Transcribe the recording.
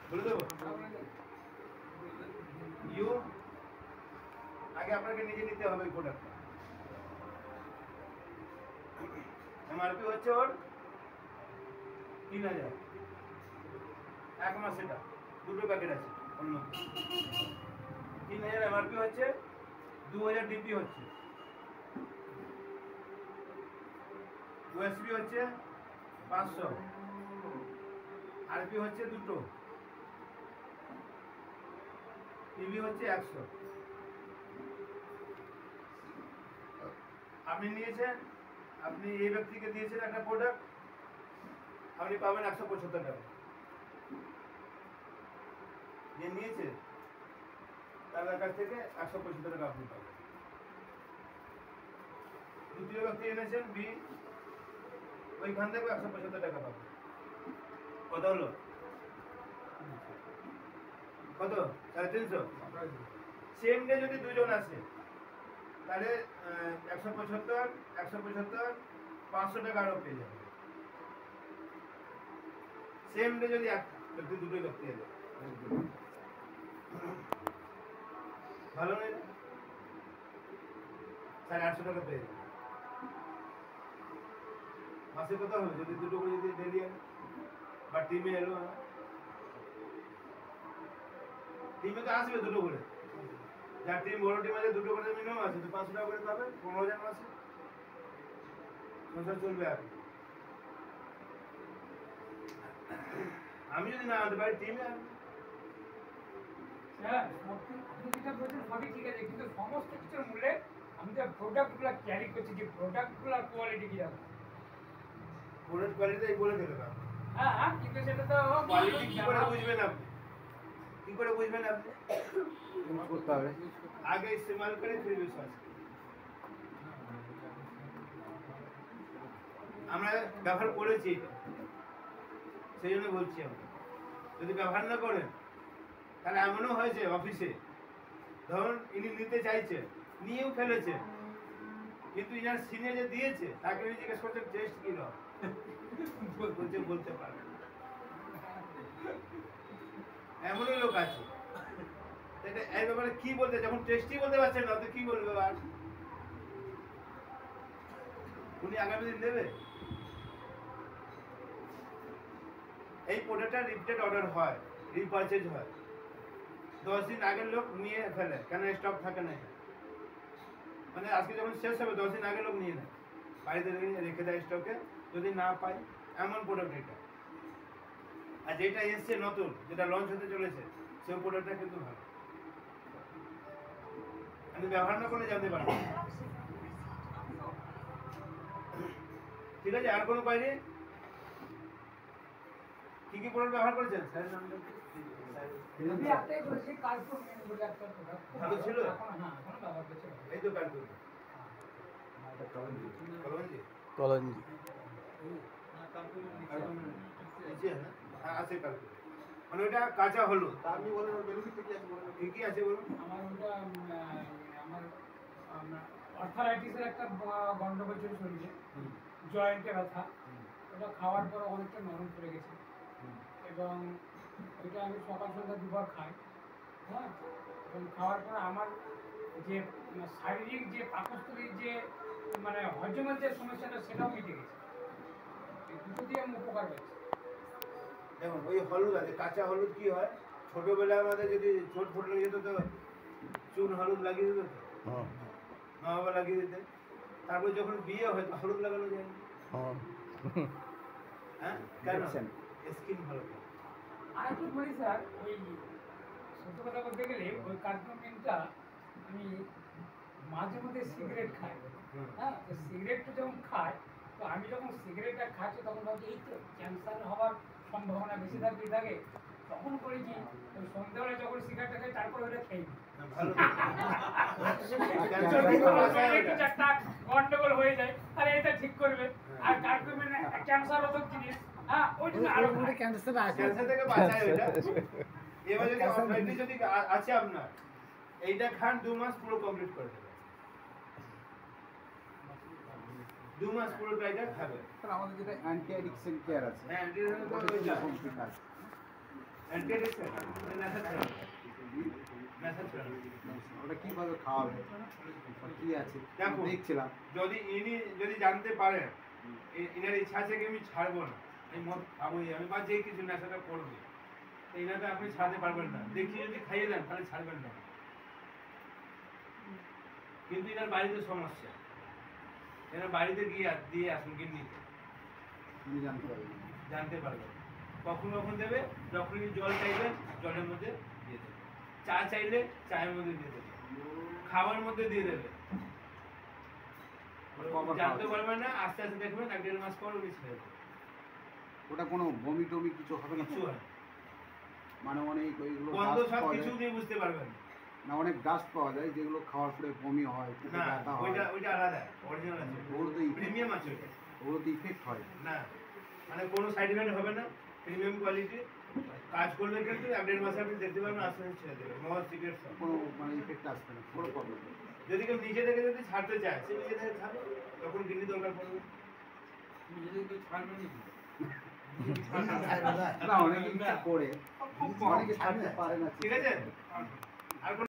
বলে দেবো ইউ আগে আপনাকে নিজে নিতে হবে এই প্রোডাক্টটা। এমআরপি হচ্ছে ওর 3000 এক মাস, এটা দুটো প্যাকেট আছে অন্য 3000 এমআরপি হচ্ছে, 2000 ডিপি হচ্ছে, ইউএসবি হচ্ছে 500, আরপি হচ্ছে দুটো, টিভি হচ্ছে 100। আপনি নিয়েছেন, আপনি এই ব্যক্তিকে দিয়েছেন একটা প্রোডাক্ট, আপনি পাবেন 175 টাকা। যে নিয়েছে তার কাছ থেকে 175 টাকা আপনি পাবেন। দ্বিতীয় ব্যক্তি এনেছেন বি, ওইখান থেকে 175 টাকা পাবেন। কত হলো? কত? 350। সেম ডে যদি দুজন আসে তাহলে 175, 175, 500 টাকা আরো পেয়ে যাবে। সেম ডে যদি এক ব্যক্তি দুটো ব্যক্তি এলে ভালো নয়? 850 টাকা পেয়ে যাবে। মাসে কত হবে যদি দুটো করে যদি ডেলি আনে বা টিমে এলো? টিমে তো আসবে দুটো করে, যার টিম বড় টিম আছে দুটো করে মিনিমাম আছে, তো 500 টাকা করে পাবে, 15,000 মাসে সংসার চলবে। আর আমি যদি না আনতে পারি টিমে আনবে। স্যার আপনি যেটা বলছেন সবই ঠিক আছে, কিন্তু সমস্ত কিছুর মূলে আমি যে প্রোডাক্টগুলো ক্যারি করছি, যে প্রোডাক্টগুলোর কোয়ালিটি কীরকম? প্রোডাক্ট কোয়ালিটি বলে দেবে না। হ্যাঁ হ্যাঁ, কিন্তু সেটা তো কোয়ালিটি কি করে বুঝবেন আপনি? কি করে বুঝবেন আপনি? ইউজ করতে হবে, আগে ইস্তেমাল করে ফির বিশ্বাস। আমরা ব্যবহার করেছি এটা, সেই জন্য বলছি। আমরা যদি ব্যবহার না করেন তাহলে এমনও হয়েছে অফিসে, ধরুন ইনি নিতে চাইছে, নিয়েও ফেলেছে, কিন্তু ইনার সিনে যে দিয়েছে তাকে জিজ্ঞেস করছে টেস্ট কি রকম, বলছে বলতে পারবে না। এমনও লোক আছে। এটা এই ব্যাপারে কি বলতে, যখন টেস্টই বলতে পারছেন না তো কি বলবে? আর উনি আগামী দিন দেবে? এই প্রোডাক্টটা রিপিটেড অর্ডার হয়, রিপারচেজ হয়, 10 দিন আগের লোক নিয়ে ফেলে, কেন স্টক থাকে না। মানে আজকে যখন শেষ হবে 10 দিন আগে লোক নিয়ে নেয়, বাড়িতে রেখে দেয় স্টকে, যদি না পাই। এমন প্রোডাক্ট এটা। আর যেটা এসছে নতুন, যেটা লঞ্চ হতে চলেছে, সেই প্রোডাক্টটা কিন্তু ভালো। আমি ব্যবহার না করলে জানতে পারবো। ঠিক আছে, আর কোনো বাইরে কি কি প্রোডাক্ট ব্যবহার করেছেন স্যার? আমি একটাই বলেছি, কার্পুর বলে একটা প্রোডাক্ট ভালো ছিল? হ্যাঁ, এখনো ব্যবহার করছি। এই তো কার্পুর, কলঞ্জি, কলঞ্জি নিচে হ্যাঁ আছে কার্পুর। মানে ওটা কাঁচা হলুদ। আপনি বলেন ওর বেনিফিট কি আছে, বলেন কি কি আছে বলুন। আমার ওটা আমার আর্থারাইটিসের একটা গন্ডগোল ছিল শরীরে, জয়েন্টে ব্যথা, ওটা খাওয়ার পর অনেকটা নরম পড়ে গেছে, এবং ওইটা আমি সকাল সন্ধ্যা দুবার খাই। হ্যাঁ, এবং খাওয়ার পর আমার যে শারীরিক যে পাকস্থলীর যে মানে হজমের যে সমস্যাটা, সেটাও মিটে গেছে। এই দুটো দিয়ে আমি উপকার পেয়েছি। দেখুন ওই হলুদ আছে, কাঁচা হলুদ কি হয়, ছোটবেলায় আমাদের যদি চোট ফোট লেগে যেত তো চুন হলুদ লাগিয়ে দিত, তো মা বাবা লাগিয়ে দিতেন। তারপর যখন বিয়ে হয় হলুদ লাগানো যায় না। হ্যাঁ, কেন? স্কিন ভালো থাকে। আর একটু বলি স্যার, ওই সত্য কথা বলতে গেলে ওই কার্বোমিনটা আমি মাঝে মধ্যে সিগারেট খাই। হ্যাঁ, তো সিগারেটটা যখন খাই, তো আমি যখন সিগারেটটা খাচ্ছি তখন ভাবছি এই তো ক্যান্সার হওয়ার সম্ভাবনা বেশি থাকে। তখন করি কি, ওই সন্ধ্যাবেলা যখন সিগারেটটা খাই তারপর ওটা খেয়ে নিই। একটা গন্ডগোল হয়ে যায়, তাহলে এটা ঠিক করবে। আর কার্বোমিন ক্যান্সার রোধক জিনিস। হ্যাঁ, ওই জন্য আরো ক্যান্সার থেকে বাঁচায় ওইটা। এবার যদি অপারেটরি যদি আছে আপনার, এইটা খান 2 মাস পুরো কমপ্লিট করে দেবে। 2 মাস পুরো টাইটা খাবে। স্যার আমাদের যেটা অ্যান্টি অ্যাডিকশন কেয়ার আছে, হ্যাঁ, অ্যান্টি অ্যাডিকশন কমপ্লিট আছে। অ্যান্টিডিপ্রেসেন্ট নেশা ছাড়া নেশা ছাড়া ওটা কিভাবে খাওয়াবে বা কি আছে দেখো। দেখছিলাম যদি ইনি যদি জানতে পারেন ইনার ইচ্ছা আছে কি আমি ছাড়বো না, আমি মদ খাবোই আমি বা যে কিছু নেশাটা করবো, তো ইনাকে আপনি ছাড়তে পারবেন না। দেখিয়ে যদি খাইয়ে দেন তাহলে ছাড়বেন না। কিন্তু ইনার বাড়িতে সমস্যা, এনার বাড়িতে গিয়ে দিয়ে আসুন গিন্নিতে, তুমি জানতে পারবে জানতে পারবেন। কখন কখন দেবে, যখন জল চাইবেন জলের মধ্যে দিয়ে দেবে, চা চাইলে চায়ের মধ্যে দিয়ে দেবে, খাওয়ার মধ্যে দিয়ে দেবে। জানতে পারবেন না, আস্তে আস্তে দেখবেন 1-1.5 মাস পর উনি ছেড়ে দেবে। ওটা কোনো বমি টমি কিছু হবে না কিছু হয় না। মানে অনেক ওইগুলো গন্ধ ডাস্ট সব পাওয়া কিছু যায় দিয়ে বুঝতে পারবেন না। না অনেক ডাস্ট পাওয়া যায় যেগুলো খাওয়ার পরে বমি হয় পেটে না ব্যথা হয় ওইটা আলাদা, অরিজিনাল আছে, ওগুলো তো প্রিমিয়াম আছে ওইটা। ওগুলো তো ইফেক্ট হয় না মানে কোনো সাইড ইফেক্ট হবে না, প্রিমিয়াম কোয়ালিটি কাজ করলে কিন্তু 1-1.5 মাসে আপনি দেখতে পাবেন, আস্তে আস্তে ছেড়ে দেবে। মহৎ সিগারেট সব। কোনো মানে ইফেক্ট আসবে না কোনো প্রবলেম নেই যদি কেউ নিজে থেকে যদি ছাড়তে চায় সে নিজে থেকে ছাড়বে, তখন গিন্নি দরকার পড়বে। না অনেকে ইচ্ছা করে অনেকে ছাড়তে পারে না ঠিক আছে। আর কোনো